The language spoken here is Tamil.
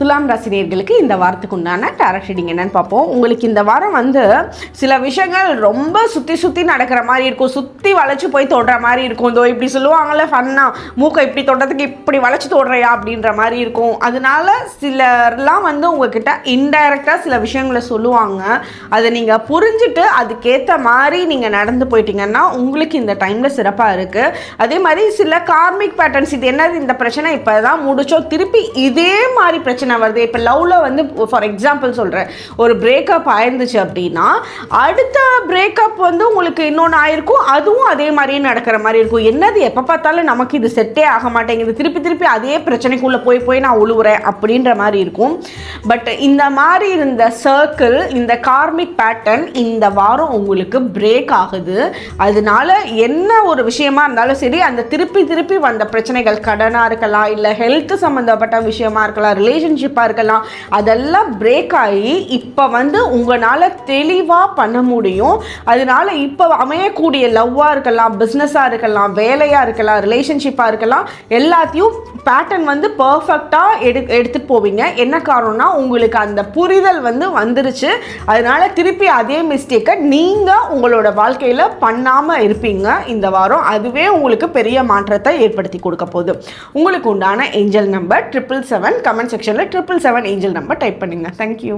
துலாம் ராசி நேயர்களுக்கு இந்த வாரத்துக்கு உண்டான டாரட் ரீடிங் என்னன்னு பார்ப்போம். உங்களுக்கு இந்த வாரம் சில விஷயங்கள் ரொம்ப சுற்றி நடக்கிற மாதிரி இருக்கும், சுற்றி வளைச்சு போய் தொடுற மாதிரி இருக்கும். இதோ இப்படி சொல்லுவாங்கள்ல, ஃபன்னா மூக்கை இப்படி தொடுறதுக்கு இப்படி வளைச்சு தொடுறையா அப்படின்ற மாதிரி இருக்கும். அதனால சிலர்லாம் உங்ககிட்ட இன்டைரக்டாக சில விஷயங்களை சொல்லுவாங்க. அதை நீங்கள் புரிஞ்சுட்டு அதுக்கேற்ற மாதிரி நீங்கள் நடந்து போயிட்டீங்கன்னா உங்களுக்கு இந்த டைமில் சிறப்பாக இருக்குது. அதே மாதிரி சில கார்மிக் பேட்டர்ன்ஸ், இது என்னது இந்த பிரச்சனை இப்போ தான் முடிச்சோம், திருப்பி இதே மாதிரி பிரச்சனை வருது. இப்போ லவ்வில் ஃபார் எக்ஸாம்பிள் சொல்கிறேன், ஒரு பிரேக்கப் ஆயிருந்துச்சு அப்படின்னா அடுத்த பிரேக்கப் உங்களுக்கு இன்னொன்று ஆயிருக்கும், அதுவும் அதே மாதிரியே நடக்கிற மாதிரி இருக்கும். என்னது எப்போ பார்த்தாலும் நமக்கு இது செட்டே ஆக மாட்டேங்குது, திருப்பி அதே பிரச்சனைக்குள்ளே போய் நான் உழுவுறேன் அப்படின்ற மாதிரி இருக்கும். பட் இந்த மாதிரி இருந்த சர்க்கிள், இந்த கார்மிக் பேட்டர்ன் இந்த வாரம் உங்களுக்கு பிரேக் ஆகுது. அதனால என்ன ஒரு விஷயமா இருந்தாலும் சரி, அந்த திருப்பி வந்த பிரச்சனைகள், கடனாக இருக்கலாம், இல்லை ஹெல்த் சம்மந்தப்பட்ட விஷயமா இருக்கலாம், ரிலேஷன்ஷிப்பாக இருக்கலாம், அதெல்லாம் பிரேக் ஆகி இப்போ உங்களால் தெளிவாக பண்ண முடியும். அதனால இப்போ அமையக்கூடிய லவ்வாக இருக்கலாம், பிஸ்னஸாக இருக்கலாம், வேலையாக இருக்கலாம், ரிலேஷன்ஷிப்பாக இருக்கலாம், எல்லாத்தையும் பேட்டர்ன் பர்ஃபெக்டாக எடுத்துகிட்டு போவீங்க. என்ன காரணம்னா உங்களுக்கு அந்த புரிதல் வந்துருச்சு. அதனால திருப்பி அதே மிஸ்டேக்கை நீங்கள் உங்களோட வாழ்க்கையில் பண்ணாமல் இருப்பீங்க இந்த வாரம். அதுவே உங்களுக்கு பெரிய மாற்றத்தை ஏற்படுத்தி கொடுக்க போகுது. உங்களுக்கு உண்டான ஏஞ்சல் நம்பர் 777. கமெண்ட் செக்ஷனில் 777 ஏஞ்சல் நம்பர் டைப் பண்ணுங்கள். தேங்க்யூ.